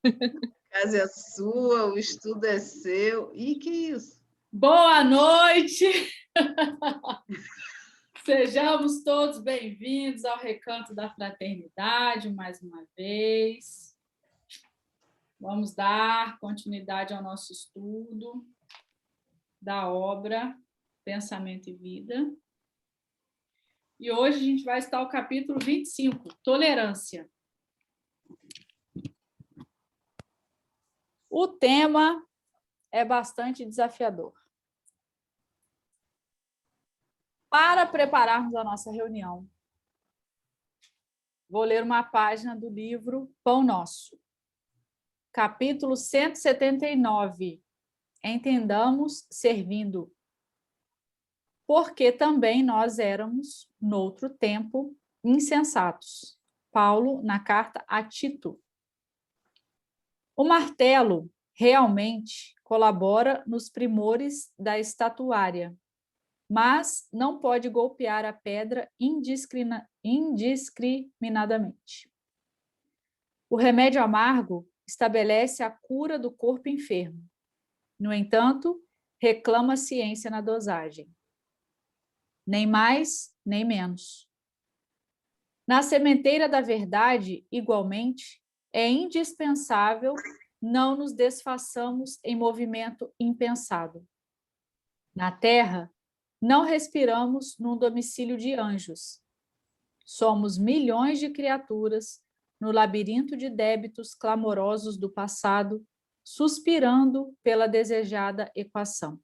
A casa é sua, o estudo é seu. E que isso? Boa noite! Sejamos todos bem-vindos ao Recanto da Fraternidade, mais uma vez. Vamos dar continuidade ao nosso estudo da obra Pensamento e Vida. E hoje a gente vai estar no capítulo 25, Tolerância. O tema é bastante desafiador. Para prepararmos a nossa reunião, vou ler uma página do livro Pão Nosso, capítulo 179. Entendamos servindo. Porque também nós éramos, noutro tempo, insensatos. Paulo, na carta a Tito. O martelo realmente colabora nos primores da estatuária, mas não pode golpear a pedra indiscriminadamente. O remédio amargo estabelece a cura do corpo enfermo. No entanto, reclama a ciência na dosagem. Nem mais, nem menos. Na sementeira da verdade, igualmente, é indispensável não nos desfaçamos em movimento impensado. Na terra, não respiramos num domicílio de anjos. Somos milhões de criaturas no labirinto de débitos clamorosos do passado, suspirando pela desejada equação.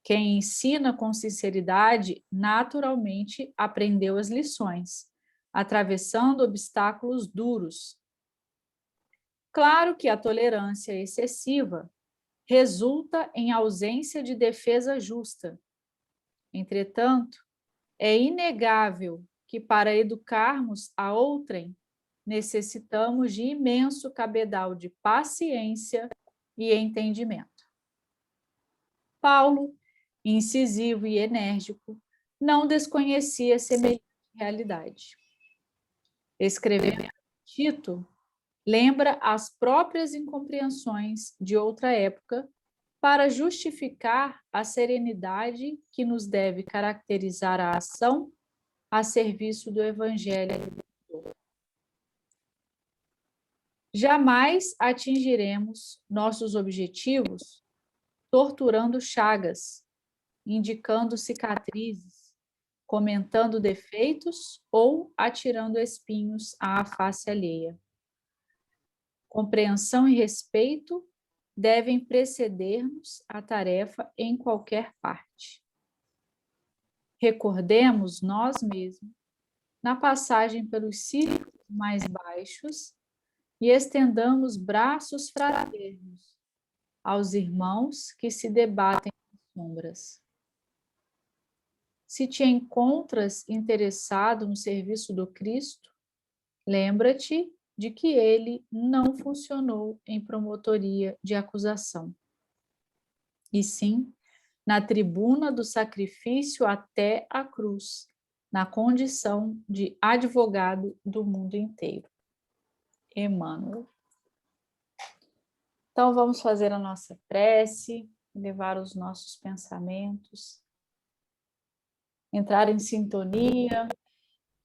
Quem ensina com sinceridade, naturalmente aprendeu as lições, atravessando obstáculos duros. Claro que a tolerância excessiva resulta em ausência de defesa justa. Entretanto, é inegável que para educarmos a outrem, necessitamos de imenso cabedal de paciência e entendimento. Paulo, incisivo e enérgico, não desconhecia semelhante realidade. Escrevendo a Tito, lembra as próprias incompreensões de outra época para justificar a serenidade que nos deve caracterizar a ação a serviço do Evangelho. Jamais atingiremos nossos objetivos torturando chagas, indicando cicatrizes, comentando defeitos ou atirando espinhos à face alheia. Compreensão e respeito devem preceder-nos a tarefa em qualquer parte. Recordemos nós mesmos na passagem pelos círculos mais baixos e estendamos braços fraternos aos irmãos que se debatem nas sombras. Se te encontras interessado no serviço do Cristo, lembra-te de que ele não funcionou em promotoria de acusação, e sim na tribuna do sacrifício até a cruz, na condição de advogado do mundo inteiro. Emmanuel. Então, vamos fazer a nossa prece, levar os nossos pensamentos, entrar em sintonia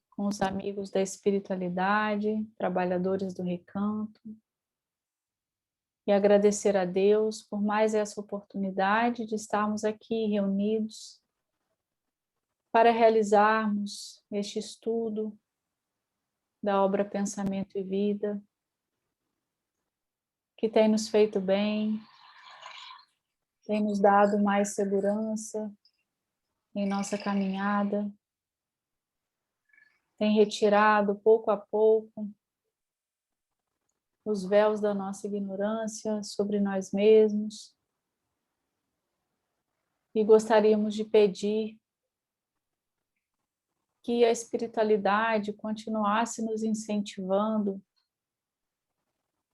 com os amigos da espiritualidade, trabalhadores do recanto, e agradecer a Deus por mais essa oportunidade de estarmos aqui reunidos para realizarmos este estudo da obra Pensamento e Vida, que tem nos feito bem, tem nos dado mais segurança em nossa caminhada, tem retirado pouco a pouco os véus da nossa ignorância sobre nós mesmos. E gostaríamos de pedir que a espiritualidade continuasse nos incentivando,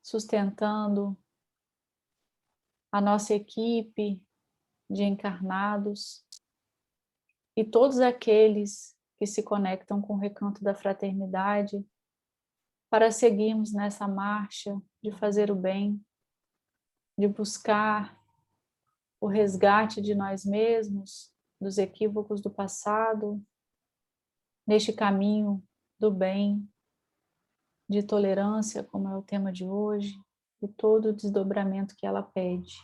sustentando a nossa equipe de encarnados e todos aqueles que se conectam com o recanto da fraternidade para seguirmos nessa marcha de fazer o bem, de buscar o resgate de nós mesmos, dos equívocos do passado, neste caminho do bem, de tolerância, como é o tema de hoje, e todo o desdobramento que ela pede.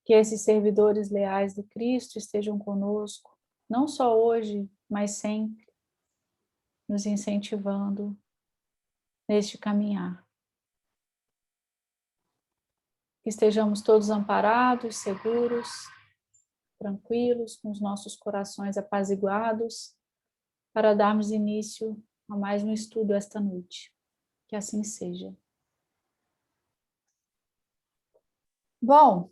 Que esses servidores leais do Cristo estejam conosco, não só hoje, mas sempre, nos incentivando neste caminhar. Que estejamos todos amparados, seguros, tranquilos, com os nossos corações apaziguados, para darmos início a mais um estudo esta noite. Que assim seja. Bom,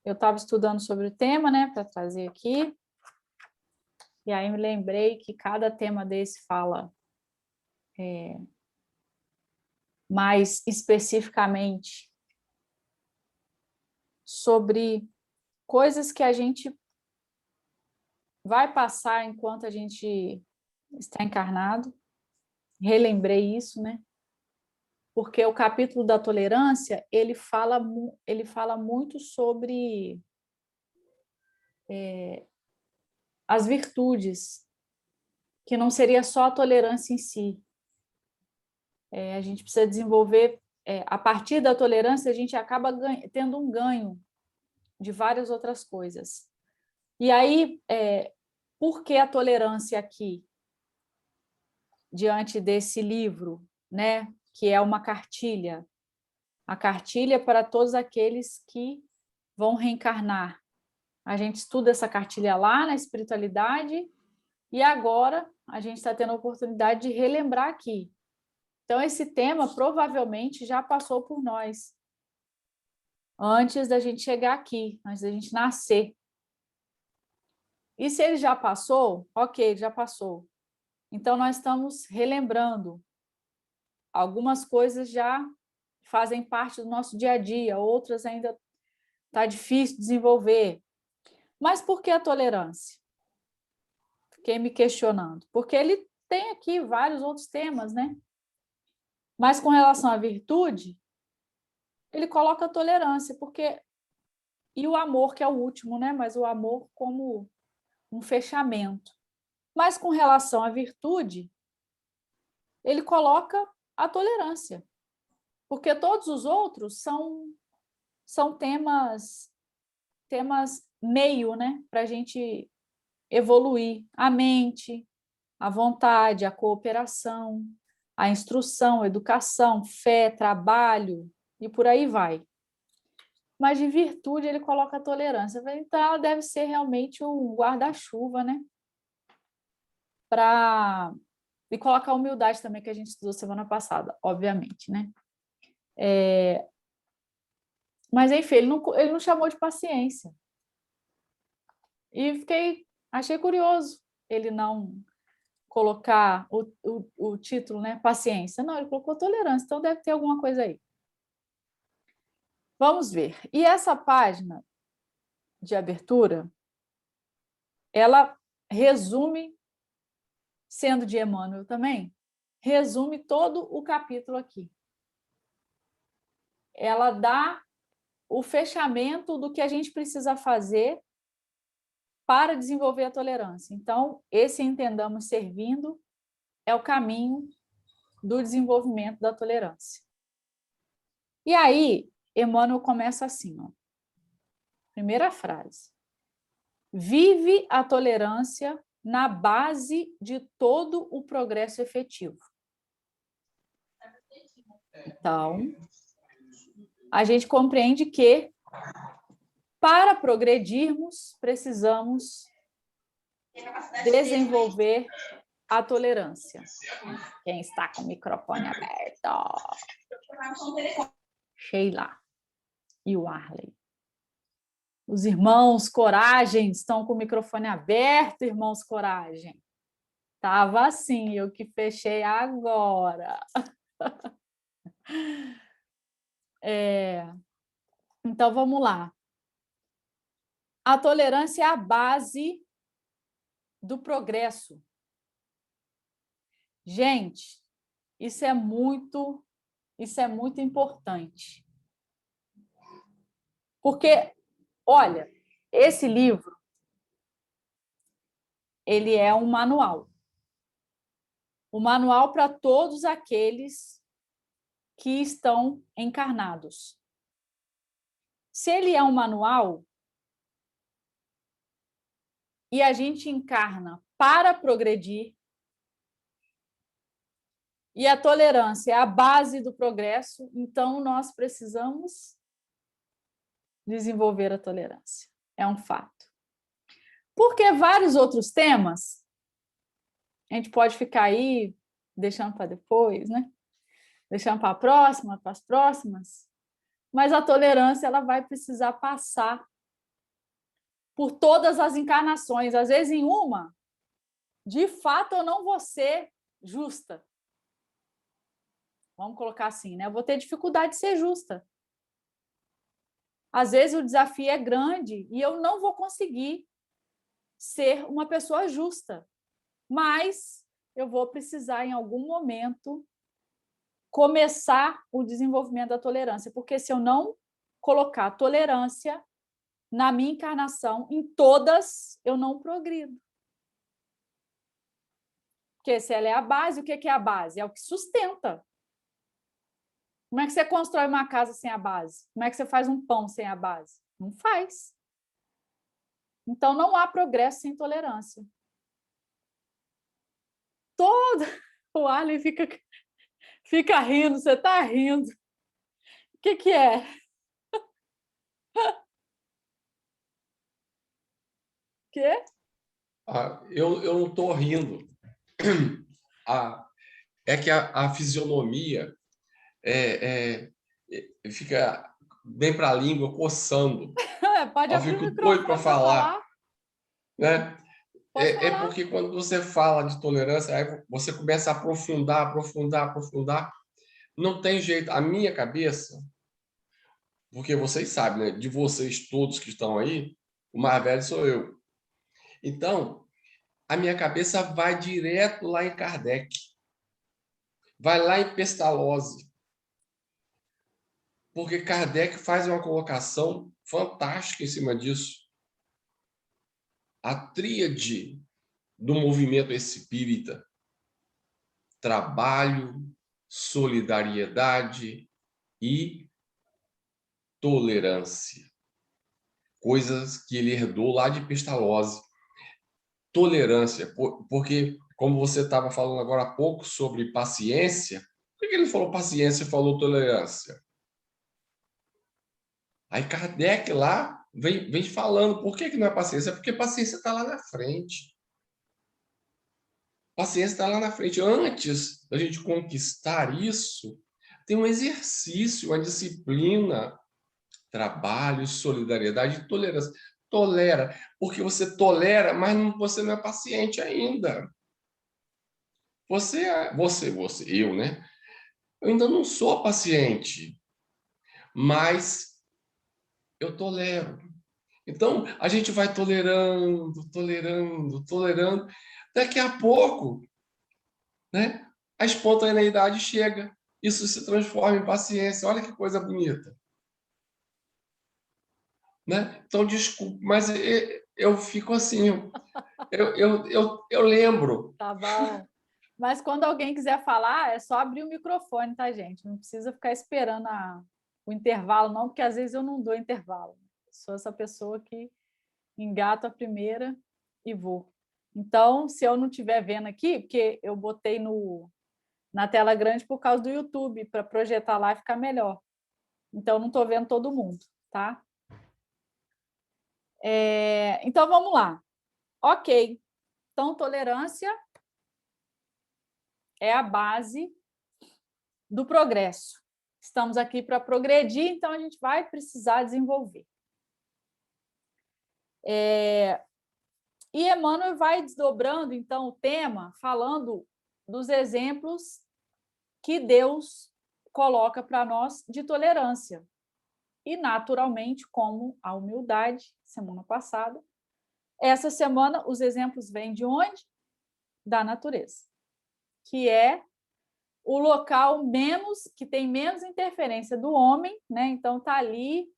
eu estava estudando sobre o tema, né, para trazer aqui, e aí me lembrei que cada tema desse fala mais especificamente sobre coisas que a gente vai passar enquanto a gente está encarnado. Relembrei isso, né? Porque o capítulo da tolerância, ele fala muito sobre as virtudes, que não seria só a tolerância em si. A gente precisa desenvolver, a partir da tolerância, a gente acaba tendo um ganho de várias outras coisas. E aí, por que a tolerância aqui, diante desse livro, né, que é uma cartilha? A cartilha para todos aqueles que vão reencarnar. A gente estuda essa cartilha lá na espiritualidade e agora a gente está tendo a oportunidade de relembrar aqui. Então, esse tema provavelmente já passou por nós antes da gente chegar aqui, antes da gente nascer. E se ele já passou, ok, já passou. Então, nós estamos relembrando. Algumas coisas já fazem parte do nosso dia a dia, outras ainda está difícil desenvolver. Mas por que a tolerância? Fiquei me questionando. Porque ele tem aqui vários outros temas, né? Mas com relação à virtude, ele coloca a tolerância, porque... E o amor, que é o último, né? Mas o amor como um fechamento. Mas com relação à virtude, ele coloca a tolerância. Porque todos os outros são temas meio, né? Para a gente evoluir a mente, a vontade, a cooperação, a instrução, a educação, fé, trabalho e por aí vai. Mas de virtude ele coloca a tolerância. Então ela deve ser realmente o guarda-chuva, né? E colocar a humildade também, que a gente estudou semana passada, obviamente, né? Mas enfim, ele não chamou de paciência. E achei curioso ele não colocar o título, né? Paciência. Não, ele colocou tolerância, então deve ter alguma coisa aí. Vamos ver. E essa página de abertura, ela resume, sendo de Emmanuel também, resume todo o capítulo aqui. Ela dá o fechamento do que a gente precisa fazer para desenvolver a tolerância. Então, esse entendamos servindo é o caminho do desenvolvimento da tolerância. E aí, Emmanuel começa assim, ó. Primeira frase. Vive a tolerância na base de todo o progresso efetivo. Então, a gente compreende que, para progredirmos, precisamos desenvolver a tolerância. Quem está com o microfone aberto? Sheila e o Arley. Os irmãos Coragem estão com o microfone aberto, irmãos Coragem. Estava assim, eu que fechei agora. Então, vamos lá. A tolerância é a base do progresso. Gente, isso é muito importante. Porque, olha, esse livro, ele é um manual. Um manual para todos aqueles que estão encarnados. Se ele é um manual e a gente encarna para progredir, e a tolerância é a base do progresso, então nós precisamos desenvolver a tolerância. É um fato. Porque vários outros temas, a gente pode ficar aí deixando para depois, né? Deixando para a próxima, para as próximas, mas a tolerância ela vai precisar passar por todas as encarnações. Às vezes, em uma, de fato, eu não vou ser justa. Vamos colocar assim, né? Eu vou ter dificuldade de ser justa. Às vezes, o desafio é grande e eu não vou conseguir ser uma pessoa justa. Mas eu vou precisar, em algum momento, começar o desenvolvimento da tolerância. Porque se eu não colocar tolerância na minha encarnação, em todas, eu não progrido. Porque se ela é a base, o que é a base? É o que sustenta. Como é que você constrói uma casa sem a base? Como é que você faz um pão sem a base? Não faz. Então, não há progresso sem tolerância. Todo o Arlen fica rindo, você está rindo. O que é? Quê? Eu não estou rindo. É que a fisionomia fica bem para a língua, coçando. Pode Eu abrir o fico doido para microfone para falar. né? Pode falar. Porque quando você fala de tolerância, aí você começa a aprofundar. Não tem jeito. A minha cabeça, porque vocês sabem, né? De vocês todos que estão aí, o mais velho sou eu. Então, a minha cabeça vai direto lá em Kardec. Vai lá em Pestalozzi. Porque Kardec faz uma colocação fantástica em cima disso. A tríade do movimento espírita: trabalho, solidariedade e tolerância. Coisas que ele herdou lá de Pestalozzi. Tolerância, porque, como você estava falando agora há pouco sobre paciência, por que ele falou paciência e falou tolerância? Aí Kardec lá vem falando, por que não é paciência? Porque paciência está lá na frente. Paciência está lá na frente. Antes da gente conquistar isso, tem um exercício, uma disciplina, trabalho, solidariedade e tolerância. Tolera, porque você tolera, mas você não é paciente ainda. Eu, né? Eu ainda não sou paciente, mas eu tolero. Então, a gente vai tolerando. Daqui a pouco, né, a espontaneidade chega. Isso se transforma em paciência. Olha que coisa bonita. Né? Então, desculpe, mas eu fico assim, eu lembro. Tá bom. Mas quando alguém quiser falar, é só abrir o microfone, tá, gente? Não precisa ficar esperando o intervalo, não, porque às vezes eu não dou intervalo. Sou essa pessoa que engato a primeira e vou. Então, se eu não estiver vendo aqui, porque eu botei na tela grande por causa do YouTube, para projetar lá e ficar melhor. Então, não estou vendo todo mundo, tá? Então, vamos lá. Ok. Então, tolerância é a base do progresso. Estamos aqui para progredir, então a gente vai precisar desenvolver. E Emmanuel vai desdobrando, então, o tema, falando dos exemplos que Deus coloca para nós de tolerância. E, naturalmente, como a humildade, semana passada. Essa semana, os exemplos vêm de onde? Da natureza. que é o local que tem menos interferência do homem, né? Então está ali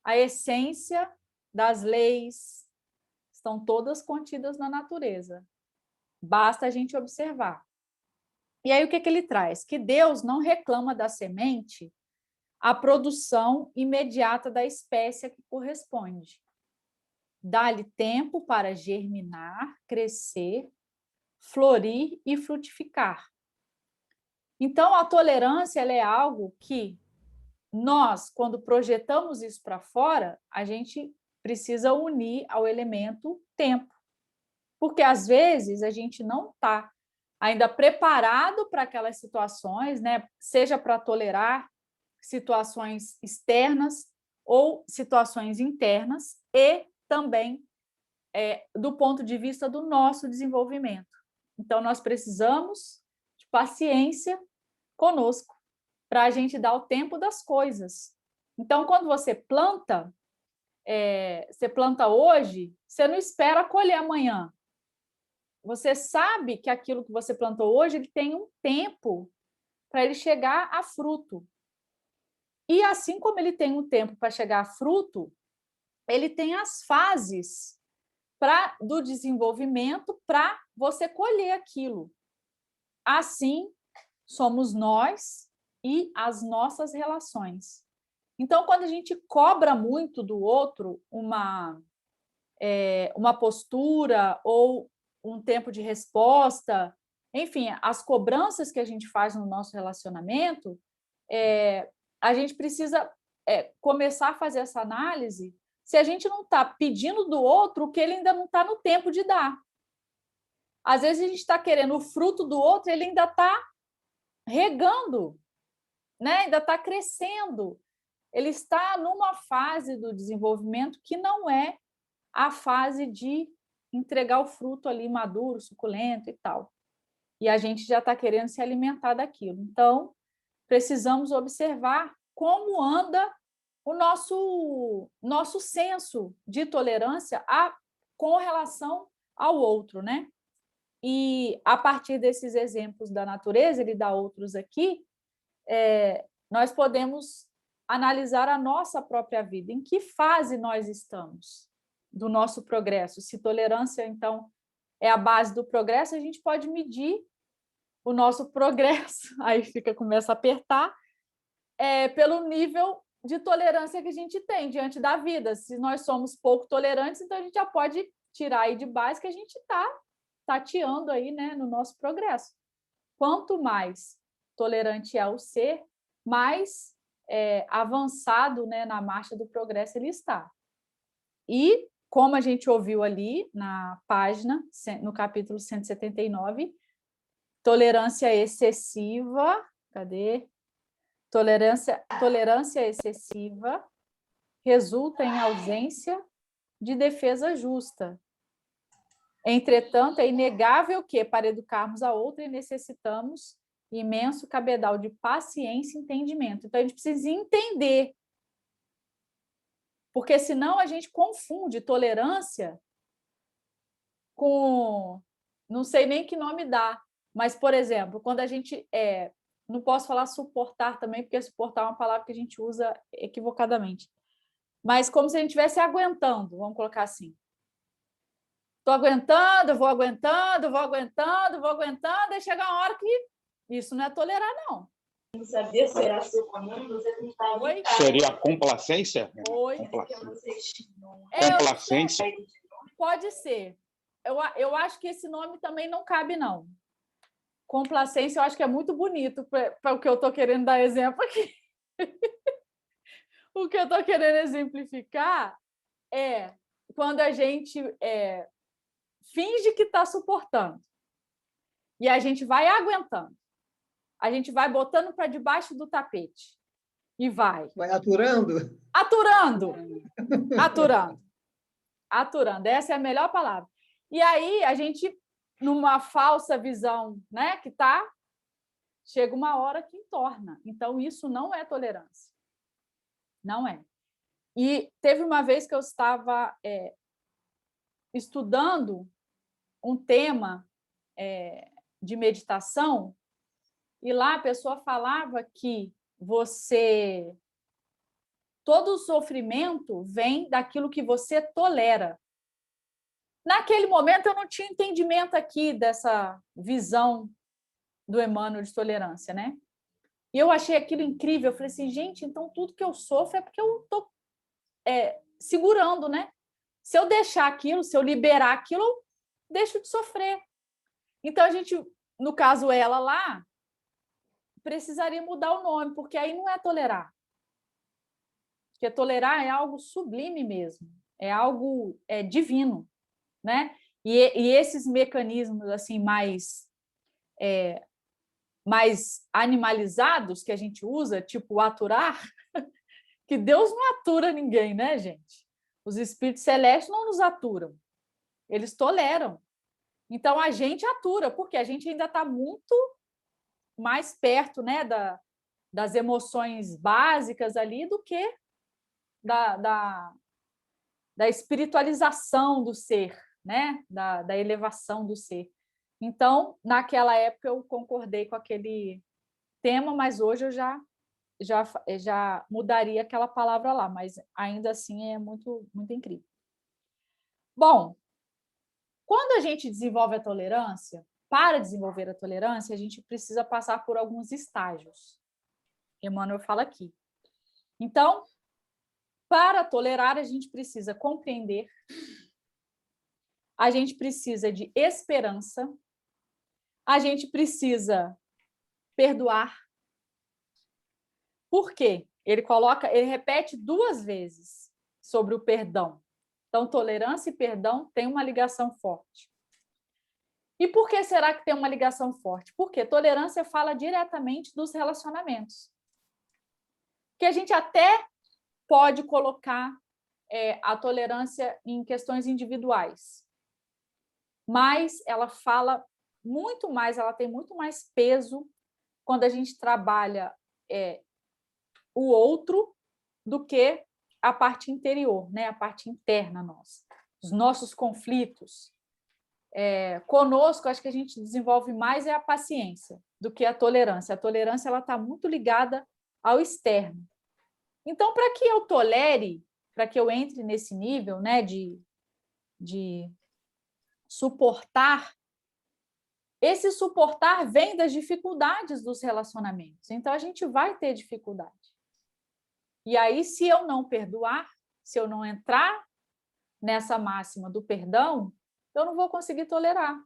a essência das leis, estão todas contidas na natureza. Basta a gente observar. E aí o que ele traz? Que Deus não reclama da semente a produção imediata da espécie a que corresponde. Dá-lhe tempo para germinar, crescer, florir e frutificar. Então, a tolerância ela é algo que nós, quando projetamos isso para fora, a gente precisa unir ao elemento tempo. Porque, às vezes, a gente não está ainda preparado para aquelas situações, né? Seja para tolerar situações externas ou situações internas, e também do ponto de vista do nosso desenvolvimento. Então, nós precisamos de paciência conosco para a gente dar o tempo das coisas. Então, quando você planta hoje, você não espera colher amanhã. Você sabe que aquilo que você plantou hoje ele tem um tempo para ele chegar a fruto. E assim como ele tem um tempo para chegar a fruto, ele tem as fases do desenvolvimento para você colher aquilo. Assim somos nós e as nossas relações. Então, quando a gente cobra muito do outro uma postura ou um tempo de resposta, enfim, as cobranças que a gente faz no nosso relacionamento, a gente precisa começar a fazer essa análise se a gente não está pedindo do outro o que ele ainda não está no tempo de dar. Às vezes a gente está querendo o fruto do outro, ele ainda está regando, né? Ainda está crescendo. Ele está numa fase do desenvolvimento que não é a fase de entregar o fruto ali maduro, suculento e tal. E a gente já está querendo se alimentar daquilo. Então, precisamos observar como anda o nosso senso de tolerância com relação ao outro, né? E a partir desses exemplos da natureza, ele dá outros aqui, nós podemos analisar a nossa própria vida, em que fase nós estamos do nosso progresso. Se tolerância, então, é a base do progresso, a gente pode medir o nosso progresso, aí começa a apertar, pelo nível de tolerância que a gente tem diante da vida. Se nós somos pouco tolerantes, então a gente já pode tirar aí de base que a gente está tateando aí, né, no nosso progresso. Quanto mais tolerante é o ser, mais avançado, né, na marcha do progresso ele está. E, como a gente ouviu ali na página, no capítulo 179, tolerância excessiva, cadê? Tolerância excessiva resulta em ausência de defesa justa. Entretanto, é inegável que, para educarmos a outra, necessitamos imenso cabedal de paciência e entendimento. Então, a gente precisa entender, porque senão a gente confunde tolerância com... Não sei nem que nome dá, mas, por exemplo, quando a gente... não posso falar suportar também, porque suportar é uma palavra que a gente usa equivocadamente. Mas como se a gente estivesse aguentando, vamos colocar assim. Estou aguentando, vou aguentando, vou aguentando, vou aguentando, e chega uma hora que isso não é tolerar, não. Não sabia se era seu comando, você não estava. Oi? Seria a complacência? Oi. Complacência. Pode ser. Eu acho que esse nome também não cabe, não. Complacência, eu acho que é muito bonito para o que eu estou querendo dar exemplo aqui. O que eu estou querendo exemplificar é quando a gente finge que está suportando e a gente vai aguentando. A gente vai botando para debaixo do tapete e vai. Vai aturando? Aturando. Essa é a melhor palavra. E aí a gente, numa falsa visão, né, chega uma hora que entorna. Então, isso não é tolerância. Não é. E teve uma vez que eu estava estudando um tema de meditação, e lá a pessoa falava que todo o sofrimento vem daquilo que você tolera. Naquele momento eu não tinha entendimento aqui dessa visão do Emmanuel de tolerância, né? E eu achei aquilo incrível. Eu falei assim, gente, então tudo que eu sofro é porque eu estou segurando, né? Se eu deixar aquilo, se eu liberar aquilo, eu deixo de sofrer. Então a gente, no caso ela lá, precisaria mudar o nome, porque aí não é tolerar. Porque tolerar é algo sublime mesmo, é algo divino, né? E esses mecanismos assim mais animalizados que a gente usa, tipo aturar, que Deus não atura ninguém, né, gente? Os espíritos celestes não nos aturam, eles toleram. Então a gente atura, porque a gente ainda está muito mais perto, né, das emoções básicas ali do que da espiritualização do ser, né? Da elevação do ser. Então, naquela época, eu concordei com aquele tema, mas hoje eu já mudaria aquela palavra lá, mas ainda assim é muito, muito incrível. Bom, quando a gente desenvolve a tolerância, para desenvolver a tolerância, a gente precisa passar por alguns estágios. Emmanuel fala aqui. Então, para tolerar, a gente precisa compreender, a gente precisa de esperança, a gente precisa perdoar. Por quê? Ele repete 2 vezes sobre o perdão. Então, tolerância e perdão têm uma ligação forte. E por que será que tem uma ligação forte? Porque tolerância fala diretamente dos relacionamentos. Que a gente até pode colocar a tolerância em questões individuais, mas ela fala muito mais, ela tem muito mais peso quando a gente trabalha o outro do que a parte interior, né? A parte interna nossa. Os nossos conflitos. Conosco, acho que a gente desenvolve mais a paciência do que a tolerância. A tolerância está muito ligada ao externo. Então, para que eu tolere, para que eu entre nesse nível, né, de suportar, esse suportar vem das dificuldades dos relacionamentos. Então, a gente vai ter dificuldade. E aí, se eu não perdoar, se eu não entrar nessa máxima do perdão, eu não vou conseguir tolerar.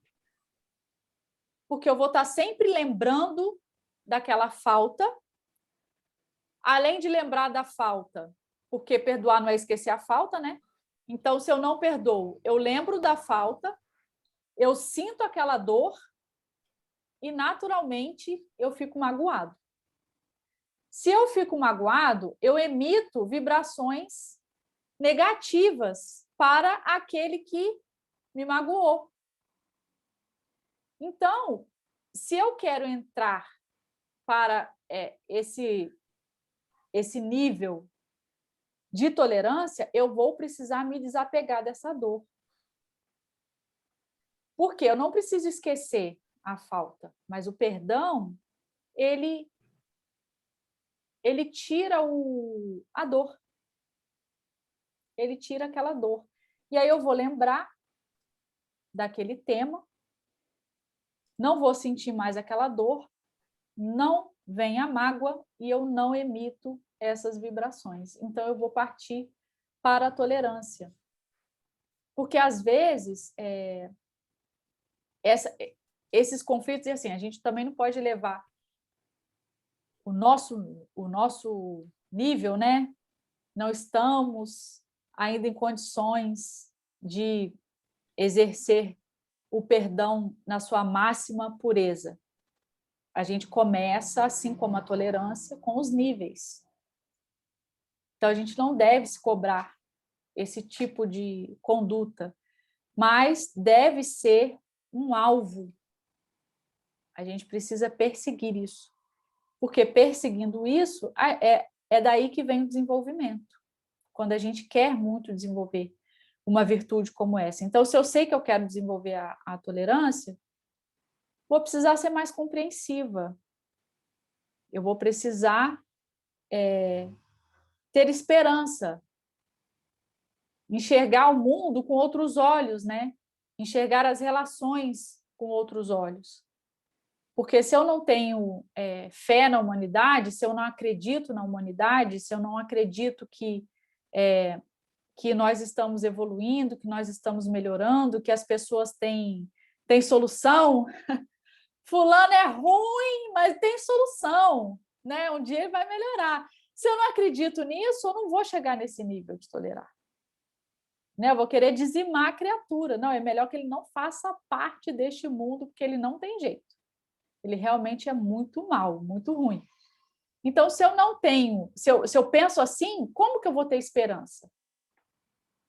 Porque eu vou estar sempre lembrando daquela falta. Além de lembrar da falta, porque perdoar não é esquecer a falta, né? Então, se eu não perdoo, eu lembro da falta, eu sinto aquela dor e, naturalmente, eu fico magoado. Se eu fico magoado, eu emito vibrações negativas para aquele que me magoou. Então, se eu quero entrar para esse nível de tolerância, eu vou precisar me desapegar dessa dor. Porque eu não preciso esquecer a falta, mas o perdão, ele tira a dor. Ele tira aquela dor. E aí eu vou lembrar daquele tema, não vou sentir mais aquela dor, não vem a mágoa e eu não emito essas vibrações. Então, eu vou partir para a tolerância. Porque, às vezes, esses conflitos, e assim, a gente também não pode levar o nosso nível, né? Não estamos ainda em condições de exercer o perdão na sua máxima pureza. A gente começa, assim como a tolerância, com os níveis. Então, a gente não deve se cobrar esse tipo de conduta, mas deve ser um alvo. A gente precisa perseguir isso. Porque perseguindo isso, é daí que vem o desenvolvimento. Quando a gente quer muito desenvolver uma virtude como essa. Então, se eu sei que eu quero desenvolver a tolerância, vou precisar ser mais compreensiva. Eu vou precisar ter esperança, enxergar o mundo com outros olhos, né? Enxergar as relações com outros olhos. Porque se eu não tenho fé na humanidade, se eu não acredito na humanidade, se eu não acredito que nós estamos evoluindo, que nós estamos melhorando, que as pessoas têm solução, fulano é ruim, mas tem solução, né? Um dia ele vai melhorar. Se eu não acredito nisso, eu não vou chegar nesse nível de tolerar. Né? Eu vou querer dizimar a criatura. Não, é melhor que ele não faça parte deste mundo, porque ele não tem jeito. Ele realmente é muito mau, muito ruim. Então, se eu não tenho, se eu penso assim, como que eu vou ter esperança?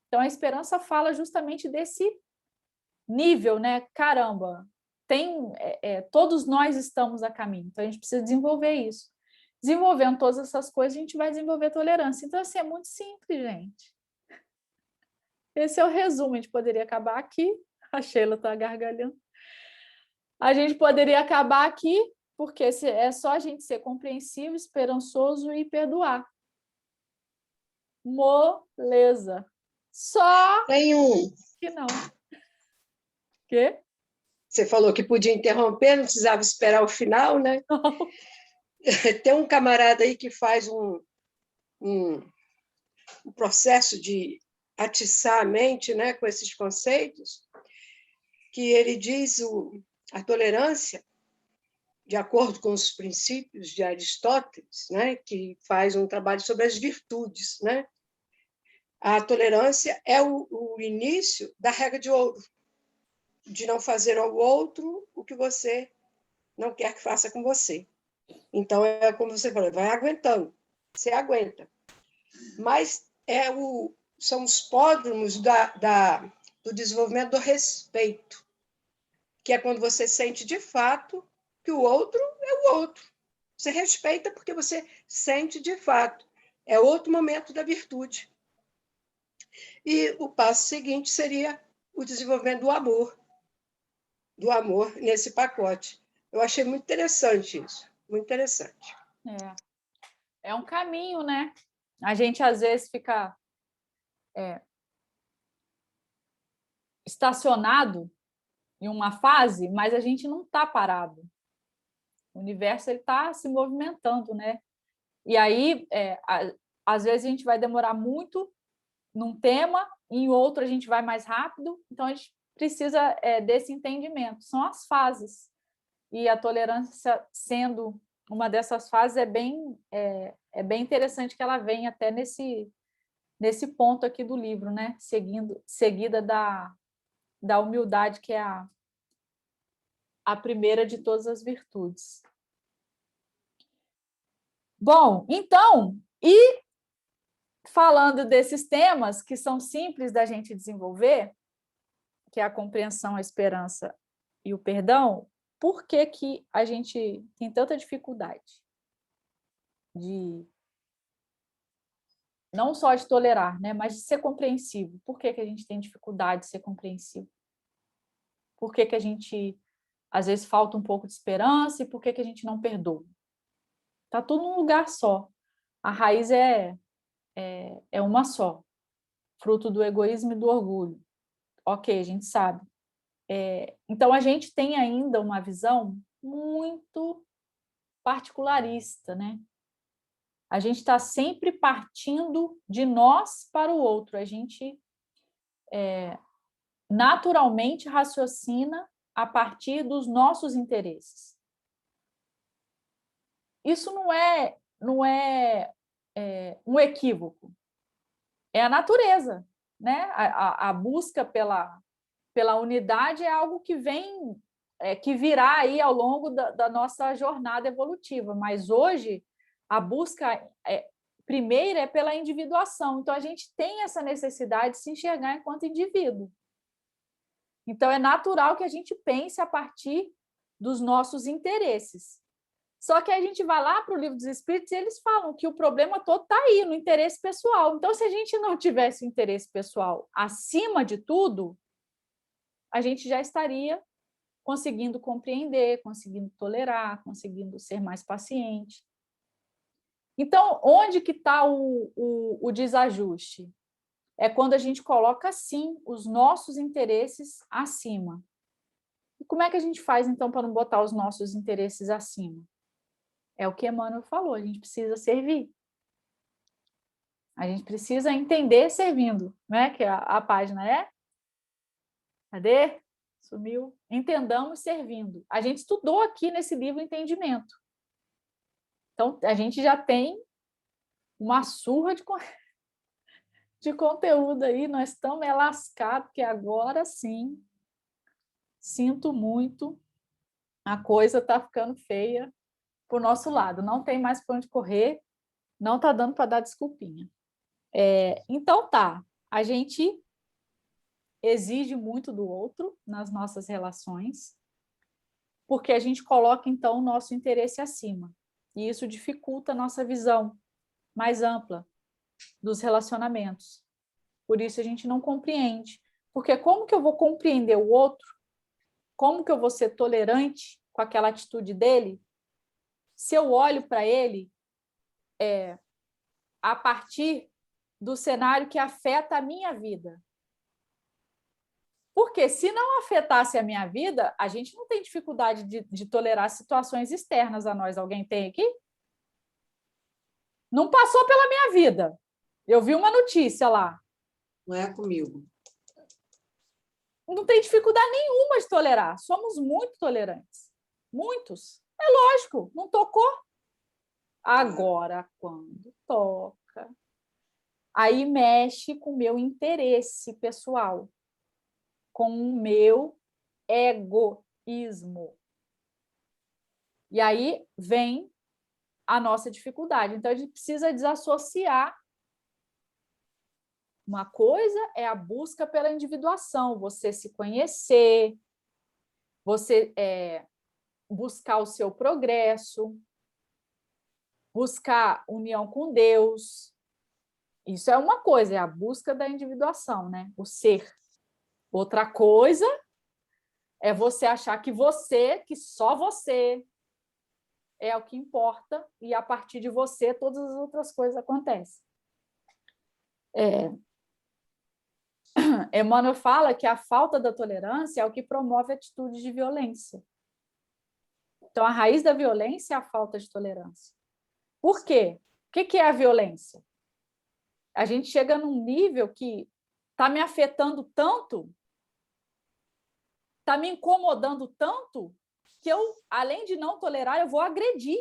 Então, a esperança fala justamente desse nível, né? Caramba, todos nós estamos a caminho, então a gente precisa desenvolver isso. Desenvolvendo todas essas coisas, a gente vai desenvolver tolerância. Então, assim, é muito simples, gente. Esse é o resumo. A gente poderia acabar aqui. A Sheila está gargalhando. A gente poderia acabar aqui, porque é só a gente ser compreensivo, esperançoso e perdoar. Moleza. Só Tem que não. Quê? Você falou que podia interromper, não precisava esperar o final, né? Não. Tem um camarada aí que faz um processo de atiçar a mente, né, com esses conceitos, que ele diz a tolerância, de acordo com os princípios de Aristóteles, né, que faz um trabalho sobre as virtudes, né? A tolerância é o início da regra de ouro, de não fazer ao outro o que você não quer que faça com você. Então, é como você falou, vai aguentando, você aguenta. Mas são os pródromos do desenvolvimento do respeito, que é quando você sente de fato que o outro é o outro. Você respeita porque você sente de fato. É outro momento da virtude. E o passo seguinte seria o desenvolvimento do amor nesse pacote. Eu achei muito interessante isso, muito interessante. É um caminho, né? A gente, às vezes, fica estacionado em uma fase, mas a gente não está parado. O universo está se movimentando, né? E aí, às vezes, a gente vai demorar muito num tema, em outro a gente vai mais rápido, então a gente precisa desse entendimento. São as fases. E a tolerância, sendo uma dessas fases, é bem interessante que ela venha até nesse ponto aqui do livro, né? Seguida da humildade, que é a primeira de todas as virtudes. Bom, então, e falando desses temas que são simples da gente desenvolver, que é a compreensão, a esperança e o perdão, por que a gente tem tanta dificuldade não só de tolerar, né, mas de ser compreensivo? Por que a gente tem dificuldade de ser compreensivo? Por que a gente, às vezes, falta um pouco de esperança e por que a gente não perdoa? Está tudo num lugar só. A raiz é uma só, fruto do egoísmo e do orgulho. Ok, a gente sabe. Então, a gente tem ainda uma visão muito particularista, né? A gente está sempre partindo de nós para o outro. A gente naturalmente raciocina a partir dos nossos interesses. Isso não é um equívoco. É a natureza, né? A busca pela unidade é algo que vem, que virá aí ao longo da nossa jornada evolutiva. Mas hoje a busca primeira é pela individuação. Então, a gente tem essa necessidade de se enxergar enquanto indivíduo. Então, é natural que a gente pense a partir dos nossos interesses. Só que a gente vai lá para o Livro dos Espíritos e eles falam que o problema todo está aí, no interesse pessoal. Então, se a gente não tivesse o interesse pessoal acima de tudo, a gente já estaria conseguindo compreender, conseguindo tolerar, conseguindo ser mais paciente. Então, onde que está o desajuste? É quando a gente coloca, sim, os nossos interesses acima. E como é que a gente faz, então, para não botar os nossos interesses acima? É o que Emmanuel falou, a gente precisa servir. A gente precisa entender servindo, né? Que a página é... Cadê? Sumiu. Entendamos servindo. A gente estudou aqui nesse livro Entendimento. Então, a gente já tem uma surra de conteúdo aí, nós estamos lascados, porque agora sim, sinto muito, a coisa está ficando feia para o nosso lado. Não tem mais para onde correr, não está dando para dar desculpinha. Então tá, a gente exige muito do outro nas nossas relações, porque a gente coloca, então, o nosso interesse acima. E isso dificulta a nossa visão mais ampla dos relacionamentos. Por isso a gente não compreende. Porque como que eu vou compreender o outro? Como que eu vou ser tolerante com aquela atitude dele? Se eu olho para ele a partir do cenário que afeta a minha vida. Porque se não afetasse a minha vida, a gente não tem dificuldade de tolerar situações externas a nós. Alguém tem aqui? Não passou pela minha vida. Eu vi uma notícia lá. Não é comigo. Não tem dificuldade nenhuma de tolerar. Somos muito tolerantes. Muitos. É lógico, não tocou. Agora, quando toca, aí mexe com o meu interesse pessoal, com o meu egoísmo. E aí vem a nossa dificuldade. Então, a gente precisa desassociar. Uma coisa é a busca pela individuação, você se conhecer, você buscar o seu progresso, buscar união com Deus. Isso é uma coisa, é a busca da individuação, né? O ser. Outra coisa é você achar que só você é o que importa e a partir de você todas as outras coisas acontecem. Emmanuel fala que a falta da tolerância é o que promove atitudes de violência. Então, a raiz da violência é a falta de tolerância. Por quê? O que é a violência? A gente chega num nível que está me afetando tanto, está me incomodando tanto, que eu, além de não tolerar, eu vou agredir.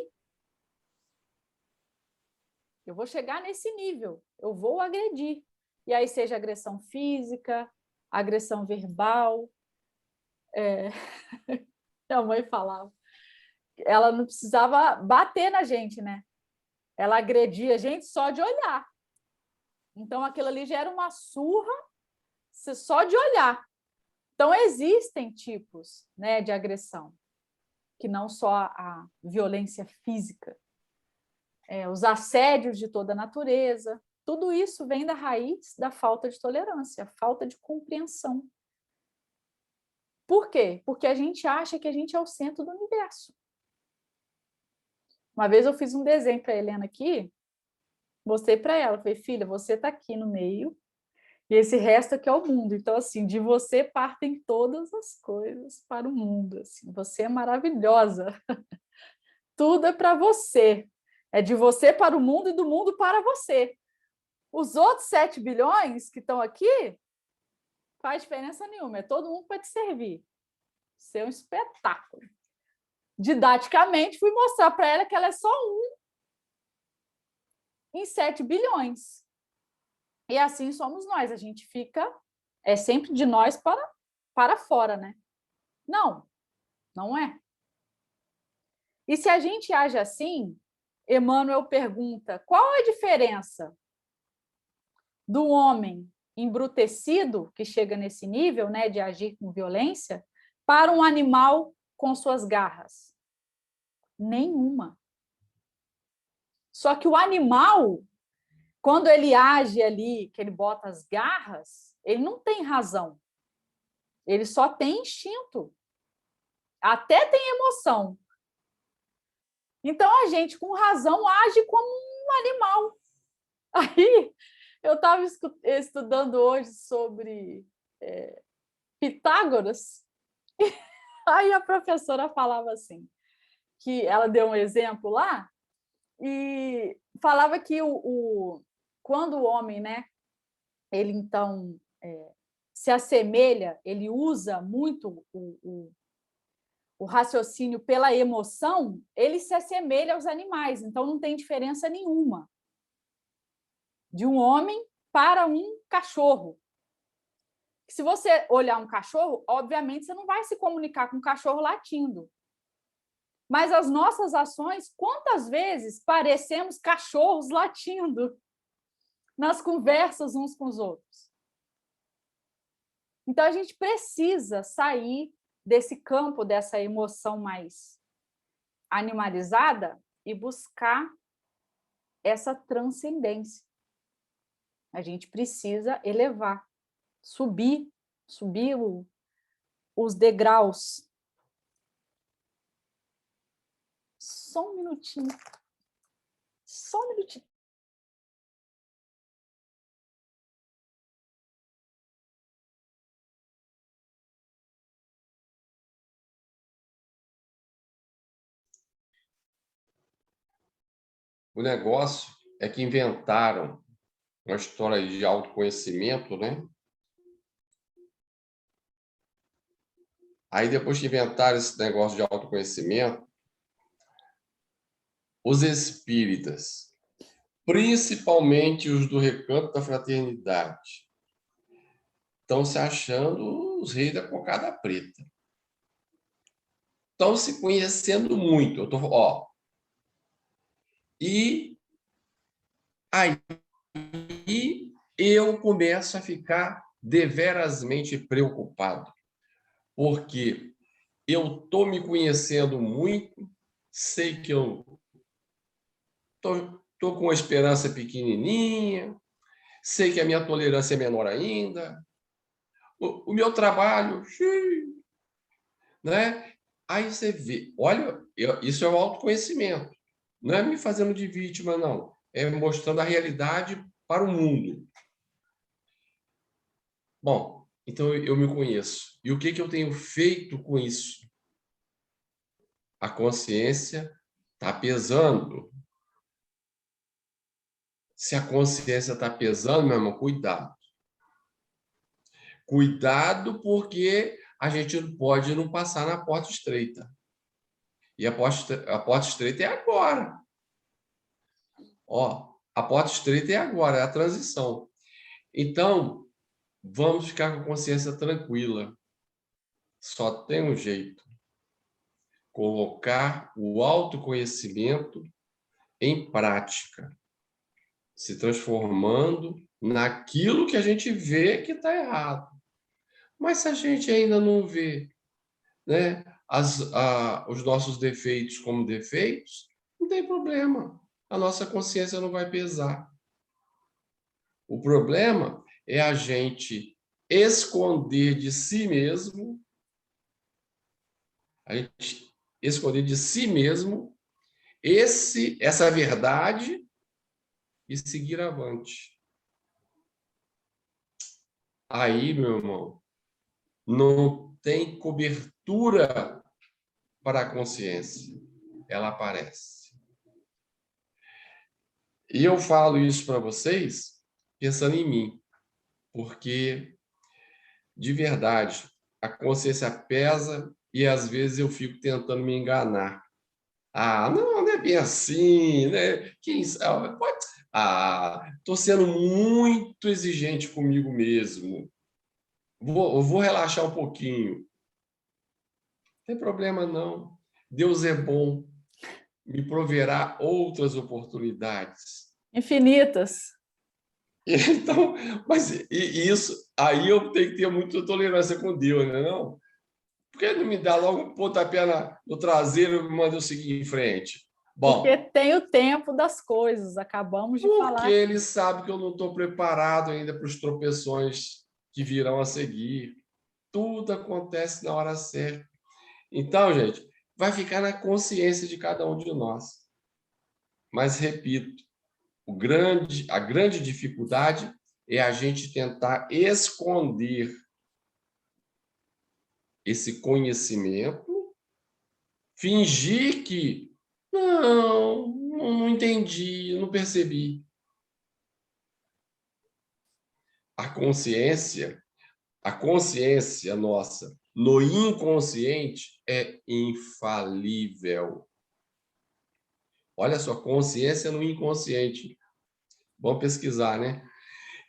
Eu vou chegar nesse nível, eu vou agredir. E aí seja agressão física, agressão verbal. Minha mãe falava. Ela não precisava bater na gente, né? Ela agredia a gente só de olhar. Então, aquilo ali já era uma surra só de olhar. Então, existem tipos, né, de agressão, que não só a violência física, os assédios de toda a natureza. Tudo isso vem da raiz da falta de tolerância, falta de compreensão. Por quê? Porque a gente acha que a gente é o centro do universo. Uma vez eu fiz um desenho para a Helena aqui, mostrei para ela, falei, filha, você está aqui no meio, e esse resto aqui é o mundo. Então, assim, de você partem todas as coisas para o mundo. Assim, você é maravilhosa. Tudo é para você. É de você para o mundo e do mundo para você. Os outros 7 bilhões que estão aqui, faz diferença nenhuma. É todo mundo para te servir. Isso é um espetáculo. Didaticamente, fui mostrar para ela que ela é só um em 7 bilhões. E assim somos nós. A gente fica sempre de nós para fora, né? Não, não é. E se a gente age assim, Emmanuel pergunta, qual a diferença do homem embrutecido, que chega nesse nível, né, de agir com violência, para um animal com suas garras? Nenhuma. Só que o animal, quando ele age ali, que ele bota as garras, ele não tem razão. Ele só tem instinto. até tem emoção. Então, a gente, com razão, age como um animal. Aí, eu estava estudando hoje sobre Pitágoras, aí a professora falava assim, que ela deu um exemplo lá, e falava que quando o homem, né, ele então se assemelha, ele usa muito o raciocínio pela emoção, ele se assemelha aos animais, então não tem diferença nenhuma de um homem para um cachorro. Se você olhar um cachorro, obviamente você não vai se comunicar com um cachorro latindo. Mas as nossas ações, quantas vezes parecemos cachorros latindo nas conversas uns com os outros? Então, a gente precisa sair desse campo, dessa emoção mais animalizada e buscar essa transcendência. A gente precisa elevar, subir os degraus. Só um minutinho. Só um minutinho. O negócio é que inventaram uma história de autoconhecimento, né? Aí, depois que inventaram esse negócio de autoconhecimento, os espíritas, principalmente os do Recanto da Fraternidade, estão se achando os reis da cocada preta. Estão se conhecendo muito. E aí eu começo a ficar deverasmente preocupado, porque eu estou me conhecendo muito, sei que eu estou com uma esperança pequenininha, sei que a minha tolerância é menor ainda, o meu trabalho, né? Aí você vê, olha, isso é o autoconhecimento. Não é me fazendo de vítima, não. É mostrando a realidade para o mundo. Bom, então eu me conheço. E o que eu tenho feito com isso? A consciência está pesando. Se a consciência está pesando, meu irmão, cuidado. Cuidado, porque a gente não pode não passar na porta estreita. E a porta estreita é agora. A porta estreita é agora, é a transição. Então, vamos ficar com a consciência tranquila. Só tem um jeito. Colocar o autoconhecimento em prática, se transformando naquilo que a gente vê que está errado. Mas se a gente ainda não vê, né, os nossos defeitos como defeitos, não tem problema. A nossa consciência não vai pesar. O problema é a gente esconder de si mesmo, essa verdade e seguir avante. Aí, meu irmão, não tem cobertura para a consciência. Ela aparece. E eu falo isso para vocês pensando em mim, porque, de verdade, a consciência pesa e, às vezes, eu fico tentando me enganar. Não é bem assim, né? Quem sabe? Estou sendo muito exigente comigo mesmo. Vou relaxar um pouquinho. Não tem problema, não. Deus é bom. Me proverá outras oportunidades. Infinitas. Então, mas isso, aí eu tenho que ter muita tolerância com Deus, né? Não? Por que não me dá logo um pontapé no traseiro e me manda eu seguir em frente? Bom, porque tem o tempo das coisas, acabamos de falar. Porque ele sabe que eu não estou preparado ainda para os tropeções que virão a seguir. Tudo acontece na hora certa. Então, gente, vai ficar na consciência de cada um de nós. Mas, repito, a grande dificuldade é a gente tentar esconder esse conhecimento, fingir que não entendi, não percebi. A consciência nossa no inconsciente é infalível. Olha só, consciência no inconsciente. Vamos pesquisar, né?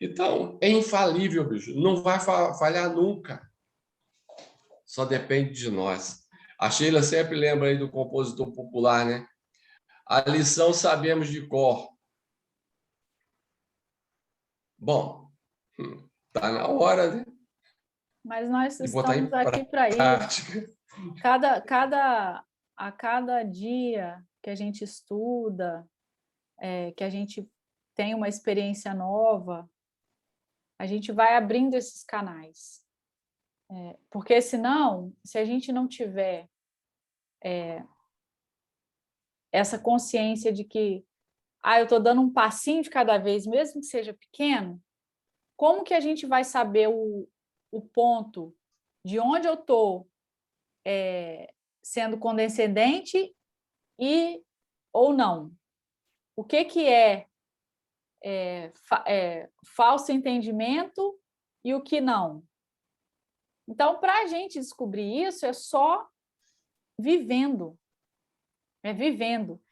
Então, é infalível, bicho. Não vai falhar nunca. Só depende de nós. A Sheila sempre lembra aí do compositor popular, né? A lição sabemos de cor. Bom, tá na hora, né? Mas nós De botar em estamos aqui para isso. prática. A cada dia que a gente estuda, que a gente tem uma experiência nova, a gente vai abrindo esses canais. Porque senão, se a gente não tiver essa consciência de que eu estou dando um passinho de cada vez, mesmo que seja pequeno, como que a gente vai saber o ponto de onde eu estou sendo condescendente ou não? O que é falso entendimento e o que não? Então, para a gente descobrir isso, é só vivendo. É vivendo.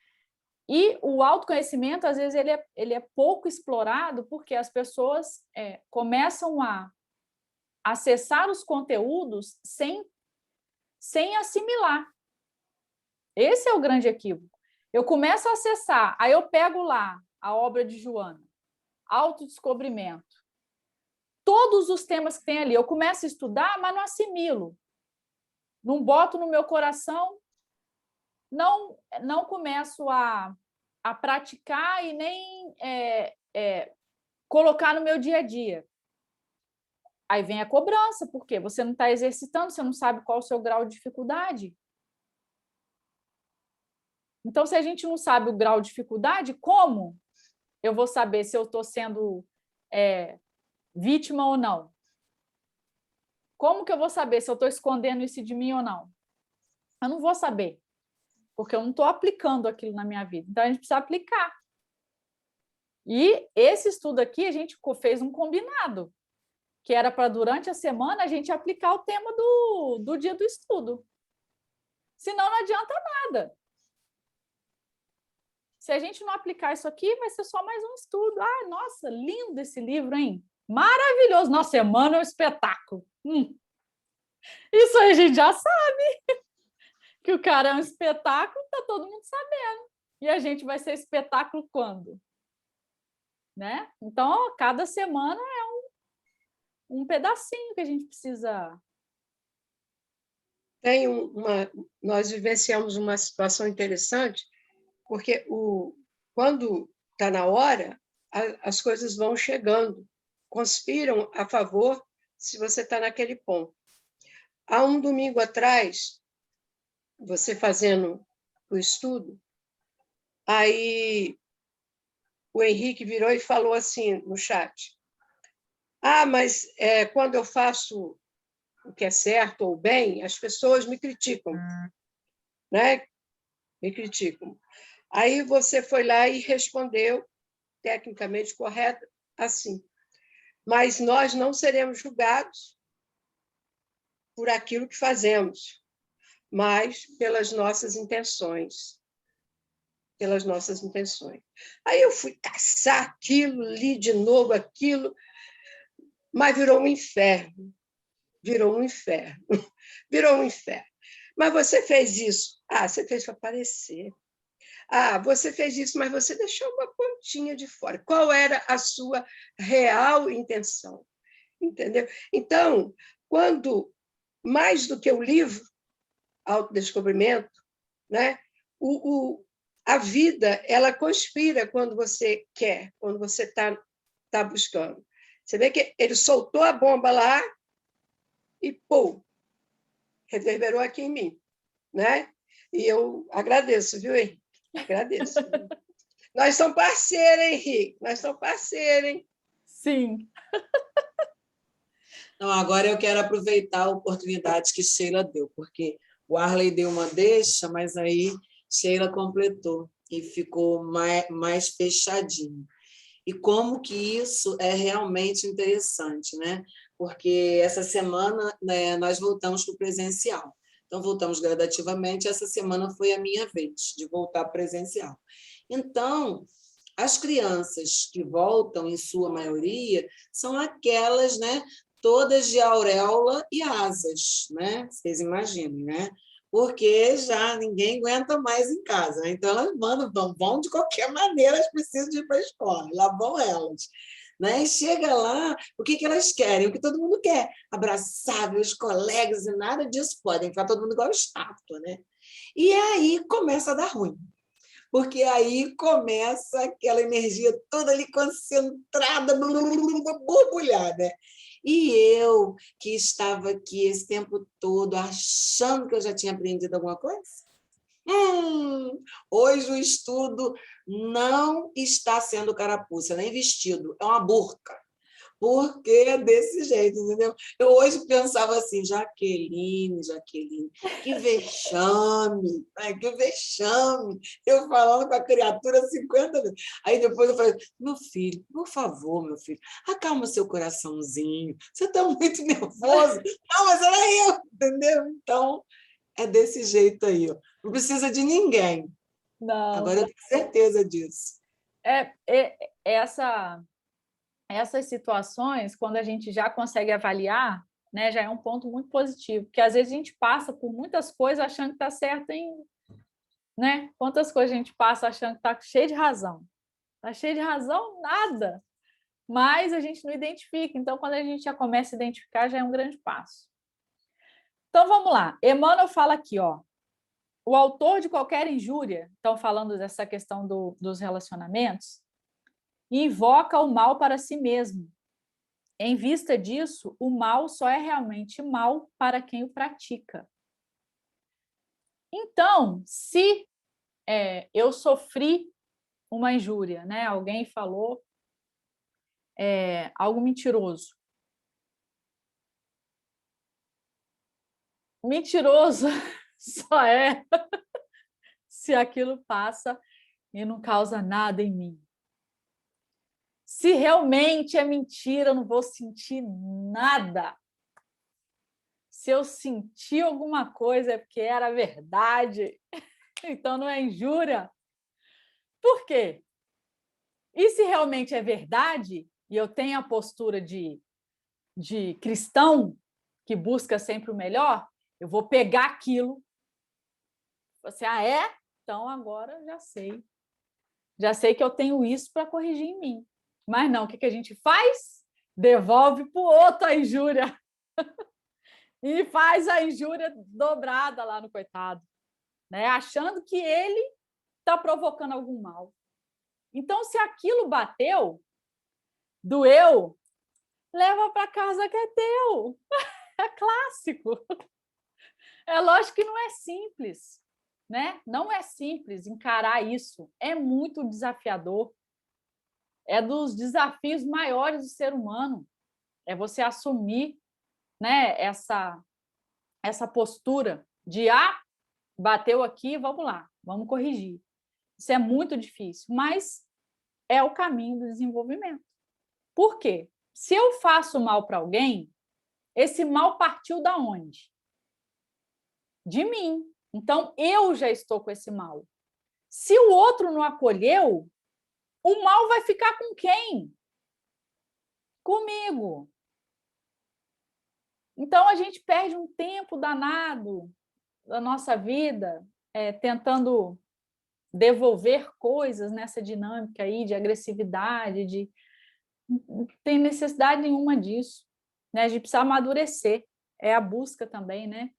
E o autoconhecimento, às vezes, ele é pouco explorado porque as pessoas começam a acessar os conteúdos sem assimilar. Esse é o grande equívoco. Eu começo a acessar, aí eu pego lá a obra de Joana, autodescobrimento. Todos os temas que tem ali, eu começo a estudar, mas não assimilo. Não boto no meu coração, não começo a praticar e nem colocar no meu dia a dia. Aí vem a cobrança, porque você não está exercitando, você não sabe qual é o seu grau de dificuldade. Então, se a gente não sabe o grau de dificuldade, como eu vou saber se eu estou sendo vítima ou não? Como que eu vou saber se eu estou escondendo isso de mim ou não? Eu não vou saber, porque eu não estou aplicando aquilo na minha vida. Então, a gente precisa aplicar. E esse estudo aqui, a gente fez um combinado, que era para, durante a semana, a gente aplicar o tema do dia do estudo. Senão, não adianta nada. Se a gente não aplicar isso aqui, vai ser só mais um estudo. Nossa, lindo esse livro, hein? Maravilhoso. Nossa, semana é um espetáculo. Isso aí a gente já sabe. Que o cara é um espetáculo, tá todo mundo sabendo. E a gente vai ser espetáculo quando? Né? Então, cada semana é um pedacinho que a gente precisa... Nós vivenciamos uma situação interessante, porque quando está na hora, as coisas vão chegando, conspiram a favor se você está naquele ponto. Há um domingo atrás, você fazendo o estudo, aí o Henrique virou e falou assim no chat: mas quando eu faço o que é certo ou bem, as pessoas me criticam, né? Me criticam. Aí você foi lá e respondeu, tecnicamente correto, assim: mas nós não seremos julgados por aquilo que fazemos, mas pelas nossas intenções. Pelas nossas intenções. Aí eu fui caçar aquilo, li de novo aquilo, mas virou um inferno. Virou um inferno. Virou um inferno. Mas você fez isso. Você fez para aparecer. Você fez isso, mas você deixou uma pontinha de fora. Qual era a sua real intenção? Entendeu? Então, quando, mais do que o livro, Autodescobrimento, né? A vida, ela conspira quando você quer, quando você está buscando. Você vê que ele soltou a bomba lá e, pô, reverberou aqui em mim. né? E eu agradeço, viu, Henrique? Agradeço. Nós somos parceiros, Henrique. Nós somos parceiros, hein? Sim. Não, agora eu quero aproveitar a oportunidade que Sheila deu, porque o Arley deu uma deixa, mas aí Sheila completou e ficou mais fechadinho. E como que isso é realmente interessante, né? Porque essa semana, né, nós voltamos para o presencial. Então, voltamos gradativamente. Essa semana foi a minha vez de voltar presencial. Então, as crianças que voltam, em sua maioria, são aquelas, né, todas de auréola e asas, né? Vocês imaginem, né? Porque já ninguém aguenta mais em casa, né? Então elas vão de qualquer maneira, elas precisam de ir para a escola, lá vão elas. Né? E chega lá, o que elas querem? O que todo mundo quer, abraçar, ver os colegas, e nada disso podem ficar todo mundo igual estátua, né? E aí começa a dar ruim, porque aí começa aquela energia toda ali concentrada, borbulhar, né? E eu, que estava aqui esse tempo todo achando que eu já tinha aprendido alguma coisa, hoje o estudo não está sendo carapuça, nem vestido, é uma burca. Porque é desse jeito, entendeu? Eu hoje pensava assim, Jaqueline, que vexame, ai, que vexame. Eu falando com a criatura 50 vezes. Aí depois eu falei, meu filho, por favor, meu filho, acalma seu coraçãozinho, você está muito nervoso. Não, mas era eu, entendeu? Então, é desse jeito aí, ó. Não precisa de ninguém. Não. Agora eu tenho certeza disso. Essas situações, quando a gente já consegue avaliar, né, já é um ponto muito positivo, porque às vezes a gente passa por muitas coisas achando que está certo em, né? Quantas coisas a gente passa achando que está cheio de razão? Está cheio de razão? Nada. Mas a gente não identifica. Então, quando a gente já começa a identificar, já é um grande passo. Então, vamos lá. Emmanuel fala aqui, ó. O autor de qualquer injúria, estão falando dessa questão dos relacionamentos, invoca o mal para si mesmo. Em vista disso, o mal só é realmente mal para quem o pratica. Então, se eu sofri uma injúria, né? Alguém falou algo mentiroso. Mentiroso só é se aquilo passa e não causa nada em mim. Se realmente é mentira, eu não vou sentir nada. Se eu sentir alguma coisa é porque era verdade. Então não é injúria. Por quê? E se realmente é verdade, e eu tenho a postura de cristão, que busca sempre o melhor, eu vou pegar aquilo. Você, é? Então agora já sei. Já sei que eu tenho isso para corrigir em mim. Mas não, o que a gente faz? Devolve para o outro a injúria. E faz a injúria dobrada lá no coitado, né? Achando que ele está provocando algum mal. Então, se aquilo bateu, doeu, leva para casa que é teu. É clássico. É lógico que não é simples, né? Não é simples encarar isso. É muito desafiador. É dos desafios maiores do ser humano. É você assumir, né, essa postura de bateu aqui, vamos lá, vamos corrigir. Isso é muito difícil, mas é o caminho do desenvolvimento. Por quê? Se eu faço mal para alguém, esse mal partiu da onde? De mim. Então, eu já estou com esse mal. Se o outro não acolheu, o mal vai ficar com quem? Comigo. Então, a gente perde um tempo danado da nossa vida tentando devolver coisas nessa dinâmica aí de agressividade, não tem necessidade nenhuma disso, né? A gente precisa amadurecer, é a busca também, né?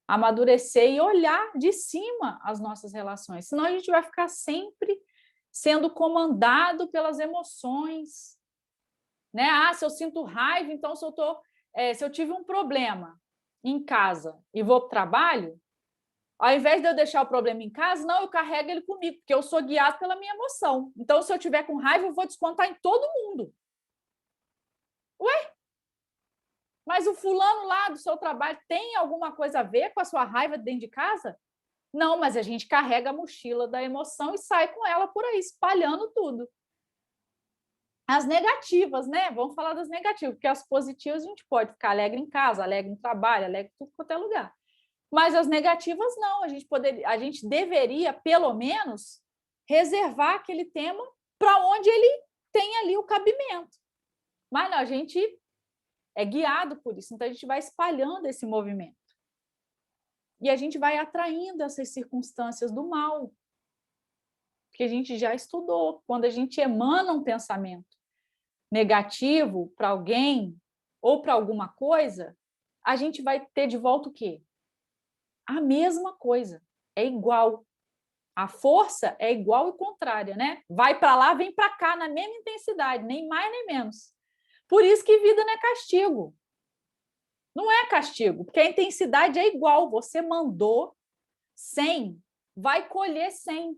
Amadurecer e olhar de cima as nossas relações, senão a gente vai ficar sempre sendo comandado pelas emoções, né? Se eu sinto raiva, então se eu tive um problema em casa e vou para o trabalho, Ao invés de eu deixar o problema em casa, não, eu carrego ele comigo, porque eu sou guiado pela minha emoção. Então, se eu tiver com raiva, eu vou descontar em todo mundo. Ué? Mas o fulano lá do seu trabalho tem alguma coisa a ver com a sua raiva dentro de casa? Não, mas a gente carrega a mochila da emoção e sai com ela por aí, espalhando tudo. As negativas, né? Vamos falar das negativas, porque as positivas a gente pode ficar alegre em casa, alegre no trabalho, alegre em tudo quanto é lugar. Mas as negativas não, a gente deveria, pelo menos, reservar aquele tema para onde ele tem ali o cabimento. Mas não, a gente é guiado por isso, então a gente vai espalhando esse movimento. E a gente vai atraindo essas circunstâncias do mal, que a gente já estudou. Quando a gente emana um pensamento negativo para alguém ou para alguma coisa, a gente vai ter de volta o quê? A mesma coisa, é igual. A força é igual e contrária, né? Vai para lá, vem para cá, na mesma intensidade, nem mais nem menos. Por isso que vida não é castigo. Não é castigo, porque a intensidade é igual. Você mandou 100, vai colher 100.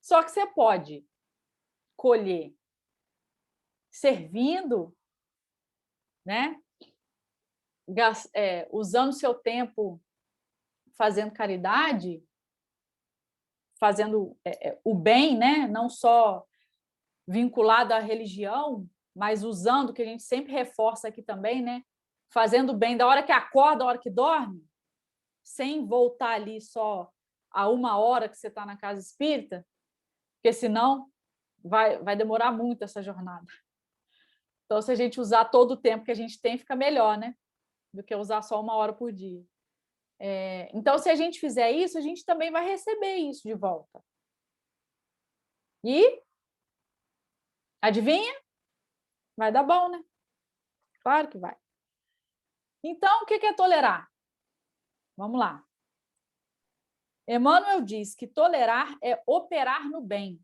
Só que você pode colher servindo, né? Usando seu tempo fazendo caridade, fazendo o bem, né? Não só vinculado à religião, mas usando, que a gente sempre reforça aqui também, né? Fazendo o bem da hora que acorda, da hora que dorme, sem voltar ali só a 1 hora que você está na casa espírita, porque senão vai demorar muito essa jornada. Então, se a gente usar todo o tempo que a gente tem, fica melhor, né? Do que usar só 1 hora por dia. Então, se a gente fizer isso, a gente também vai receber isso de volta. E, adivinha? Vai dar bom, né? Claro que vai. Então, o que é tolerar? Vamos lá. Emmanuel diz que tolerar é operar no bem.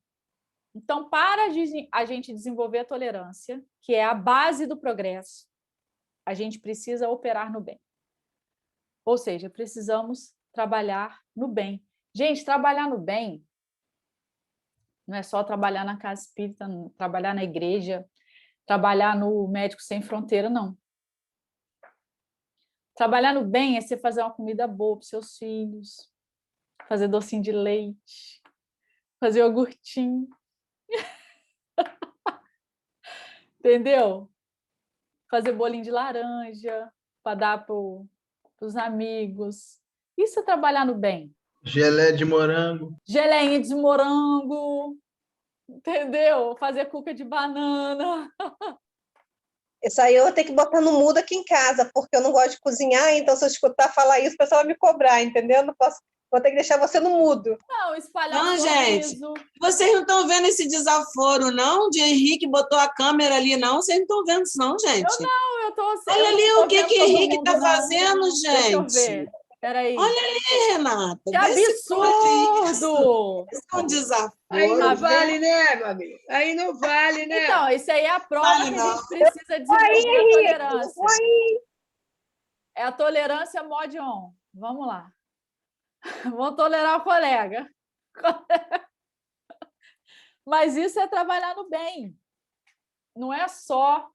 Então, para a gente desenvolver a tolerância, que é a base do progresso, a gente precisa operar no bem. Ou seja, precisamos trabalhar no bem. Gente, trabalhar no bem não é só trabalhar na casa espírita, não, trabalhar na igreja, trabalhar no Médicos Sem Fronteira, não. Trabalhar no bem é você fazer uma comida boa para os seus filhos, fazer docinho de leite, fazer iogurtinho. Entendeu? Fazer bolinho de laranja para dar para os amigos. Isso é trabalhar no bem. Gelé de morango. Geleinha de morango. Entendeu? Fazer cuca de banana. Isso aí eu vou ter que botar no mudo aqui em casa, porque eu não gosto de cozinhar, então se eu escutar falar isso, o pessoal vai me cobrar, entendeu? Não posso, vou ter que deixar você no mudo. Não, espalhar Não, um gente. sorriso. Vocês não estão vendo esse desaforo, não? De Henrique botou a câmera ali, não? Vocês não estão vendo isso, não, gente? Eu tô, Olha ali o que Henrique está não. fazendo, Deixa eu gente. ver. Peraí. Olha ali, Renata. Que absurdo! Isso é um desaforo. Aí não Tá vale, né, meu amigo? Aí não vale, né? Então, isso aí é a prova Vale que a não. gente precisa desenvolver a tolerância. É a tolerância mod on. Vamos lá. Vamos tolerar o colega. Mas isso é trabalhar no bem. Não é só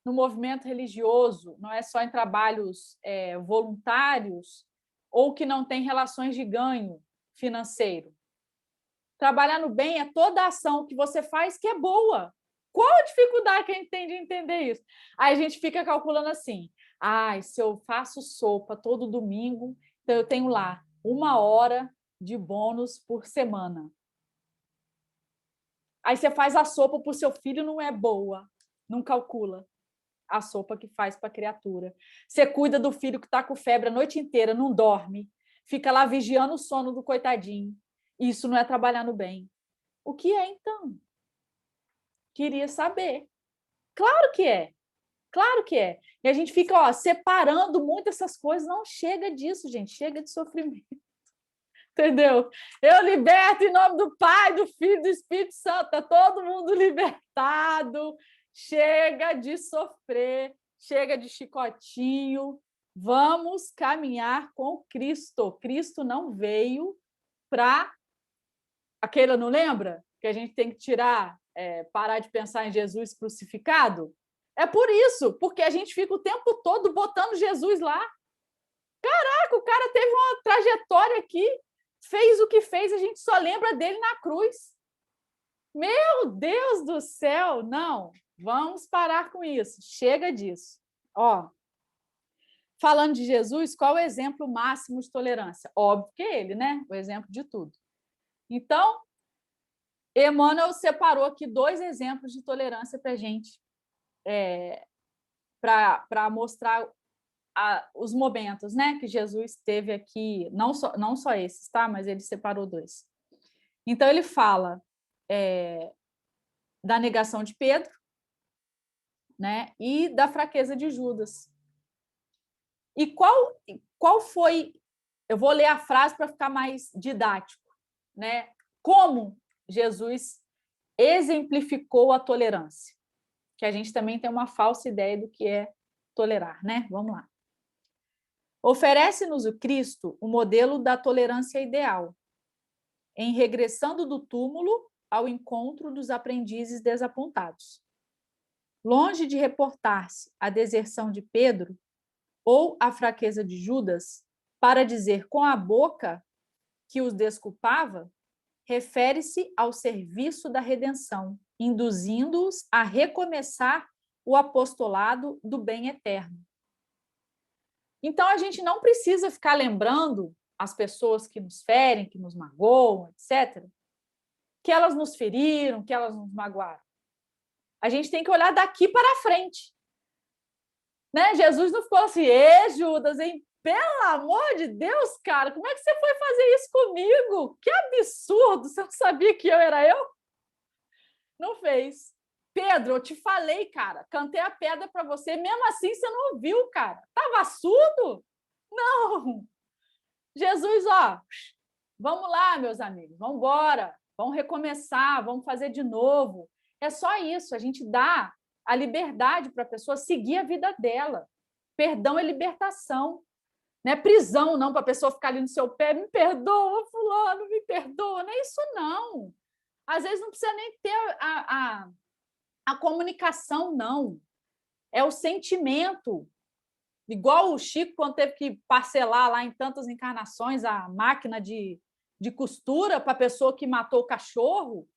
no movimento religioso, não é só em trabalhos voluntários ou que não tem relações de ganho financeiro. Trabalhar no bem é toda ação que você faz que é boa. Qual a dificuldade que a gente tem de entender isso? Aí a gente fica calculando assim, se eu faço sopa todo domingo, então eu tenho lá 1 hora de bônus por semana. Aí você faz a sopa para o seu filho, não é boa, não calcula a sopa que faz para a criatura. Você cuida do filho que está com febre a noite inteira, não dorme, fica lá vigiando o sono do coitadinho. Isso não é trabalhar no bem. O que é, então? Queria saber. Claro que é. Claro que é. E a gente fica separando muito essas coisas. Não chega disso, gente. Chega de sofrimento. Entendeu? Eu liberto em nome do Pai, do Filho e do Espírito Santo. Está todo mundo libertado. Chega de sofrer. Chega de chicotinho. Vamos caminhar com Cristo. Cristo não veio para... Aquela não lembra? Que a gente tem que parar de pensar em Jesus crucificado? É por isso, porque a gente fica o tempo todo botando Jesus lá. Caraca, o cara teve uma trajetória aqui, fez o que fez, a gente só lembra dele na cruz. Meu Deus do céu! Não, vamos parar com isso. Chega disso. Ó, falando de Jesus, qual é o exemplo máximo de tolerância? Óbvio que é ele, né? O exemplo de tudo. Então, Emmanuel separou aqui 2 exemplos de tolerância para a gente, para mostrar os momentos, né, que Jesus teve aqui, não só esses, tá? Mas ele separou 2. Então, ele fala da negação de Pedro, né, e da fraqueza de Judas. E qual foi... Eu vou ler a frase para ficar mais didático, né? Como Jesus exemplificou a tolerância, que a gente também tem uma falsa ideia do que é tolerar, né? Vamos lá. Oferece-nos o Cristo o modelo da tolerância ideal, em regressando do túmulo ao encontro dos aprendizes desapontados. Longe de reportar-se a deserção de Pedro ou a fraqueza de Judas, para dizer com a boca que os desculpava, refere-se ao serviço da redenção, induzindo-os a recomeçar o apostolado do bem eterno. Então, a gente não precisa ficar lembrando as pessoas que nos ferem, que nos magoam, etc., que elas nos feriram, que elas nos magoaram. A gente tem que olhar daqui para frente. Né? Jesus não ficou assim, Judas, hein? Pelo amor de Deus, cara, como é que você foi fazer isso comigo? Que absurdo! Você não sabia que eu era eu? Não fez. Pedro, eu te falei, cara, cantei a pedra para você, mesmo assim você não ouviu, cara. Tava surdo? Não. Jesus, ó, vamos lá, meus amigos, vamos embora, vamos recomeçar, vamos fazer de novo. É só isso, a gente dá a liberdade para a pessoa seguir a vida dela. Perdão é libertação. Não é prisão, não, para a pessoa ficar ali no seu pé, me perdoa, fulano, me perdoa. Não é isso, não. Às vezes não precisa nem ter a comunicação, não. É o sentimento. Igual o Chico, quando teve que parcelar lá em tantas encarnações a máquina de costura para a pessoa que matou o cachorro,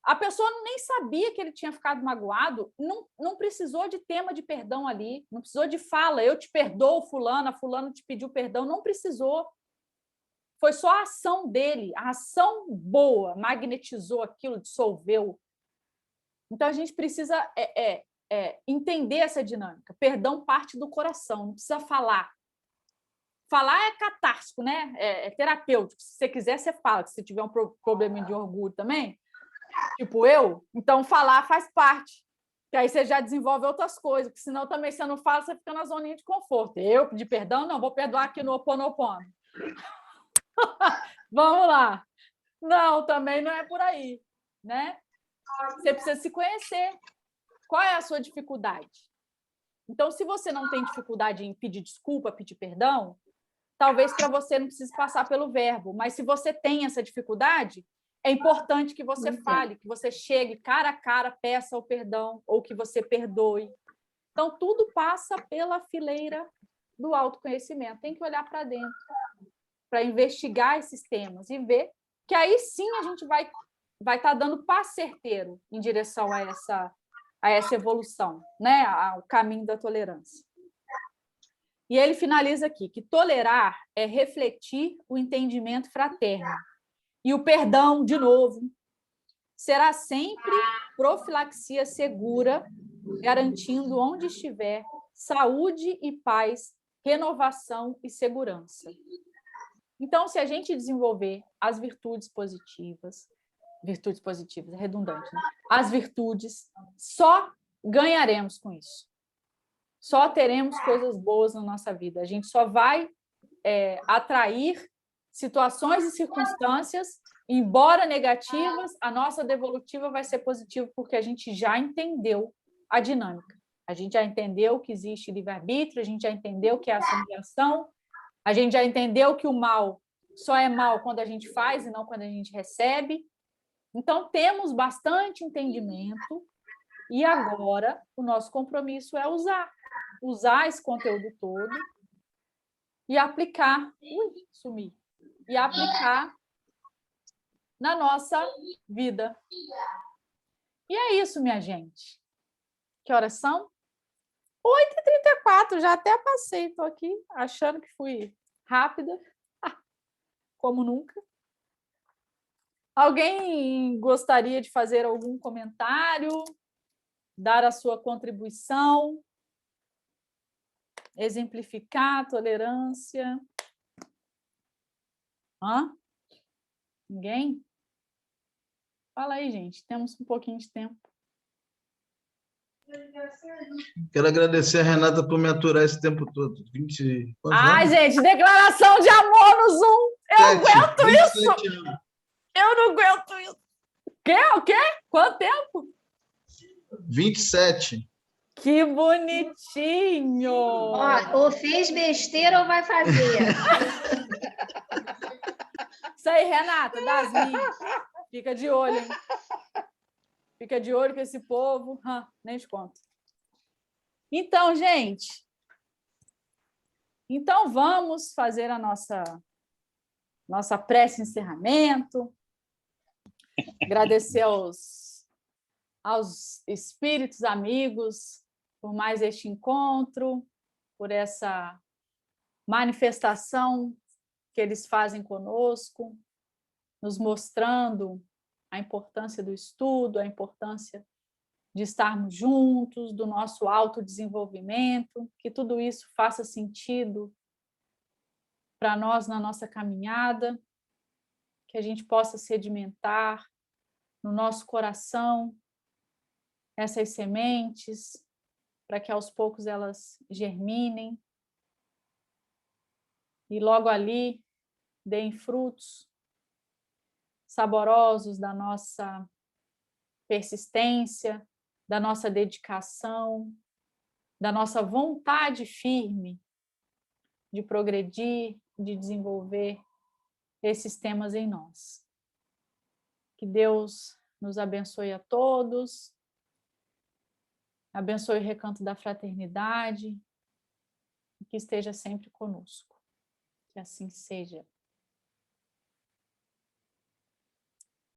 a pessoa nem sabia que ele tinha ficado magoado, não precisou de tema de perdão ali, não precisou de fala, eu te perdoo, fulano, a fulano te pediu perdão, não precisou. Foi só a ação dele, a ação boa, magnetizou aquilo, dissolveu. Então, a gente precisa entender essa dinâmica. Perdão parte do coração, não precisa falar. Falar é catártico, né? É terapêutico. Se você quiser, você fala. Se você tiver um problema de orgulho também, tipo eu, então falar faz parte. Que aí você já desenvolve outras coisas, porque senão também você não fala, você fica na zoninha de conforto. Eu pedir perdão? Não, vou perdoar aqui no Ho'oponopono. Vamos lá. Não, também não é por aí, né? Você precisa se conhecer. Qual é a sua dificuldade? Então, se você não tem dificuldade em pedir desculpa, pedir perdão, talvez para você não precise passar pelo verbo, mas se você tem essa dificuldade, é importante que você fale, que você chegue cara a cara, peça o perdão, ou que você perdoe. Então, tudo passa pela fileira do autoconhecimento. Tem que olhar para dentro, para investigar esses temas e ver que aí sim a gente vai estar dando passo certeiro em direção a essa evolução, né? Ao caminho da tolerância. E ele finaliza aqui, que tolerar é refletir o entendimento fraterno. E o perdão, de novo, será sempre profilaxia segura, garantindo onde estiver saúde e paz, renovação e segurança. Então, se a gente desenvolver as virtudes positivas, é redundante, né? As virtudes, só ganharemos com isso. Só teremos coisas boas na nossa vida. A gente só vai atrair situações e circunstâncias, embora negativas, a nossa devolutiva vai ser positiva porque a gente já entendeu a dinâmica. A gente já entendeu que existe livre-arbítrio, a gente já entendeu que é ação e reação, a gente já entendeu que o mal só é mal quando a gente faz e não quando a gente recebe. Então, temos bastante entendimento e agora o nosso compromisso é usar esse conteúdo todo e aplicar, e aplicar na nossa vida. E é isso, minha gente. Que horas são? 8h34, já até passei, estou aqui achando que fui rápida, como nunca. Alguém gostaria de fazer algum comentário, dar a sua contribuição, exemplificar a tolerância? Ninguém? Fala aí, gente, temos um pouquinho de tempo. Quero agradecer a Renata por me aturar esse tempo todo. 20... Ai, gente, declaração de amor no Zoom! Eu aguento isso! Anos. Eu não aguento isso! O quê? Quanto tempo? 27. Que bonitinho! Ó, ou fez besteira ou vai fazer. Isso aí, Renata, das minhas. Fica de olho, hein? Fica de olho com esse povo. Nem te conto. Então, gente, vamos fazer a nossa prece de encerramento. Agradecer aos espíritos amigos por mais este encontro, por essa manifestação que eles fazem conosco, nos mostrando a importância do estudo, a importância de estarmos juntos, do nosso autodesenvolvimento, que tudo isso faça sentido para nós na nossa caminhada, que a gente possa sedimentar no nosso coração essas sementes, para que aos poucos elas germinem e logo ali deem frutos saborosos da nossa persistência, da nossa dedicação, da nossa vontade firme de progredir, de desenvolver esses temas em nós. Que Deus nos abençoe a todos, abençoe o Recanto da Fraternidade e que esteja sempre conosco. Que assim seja.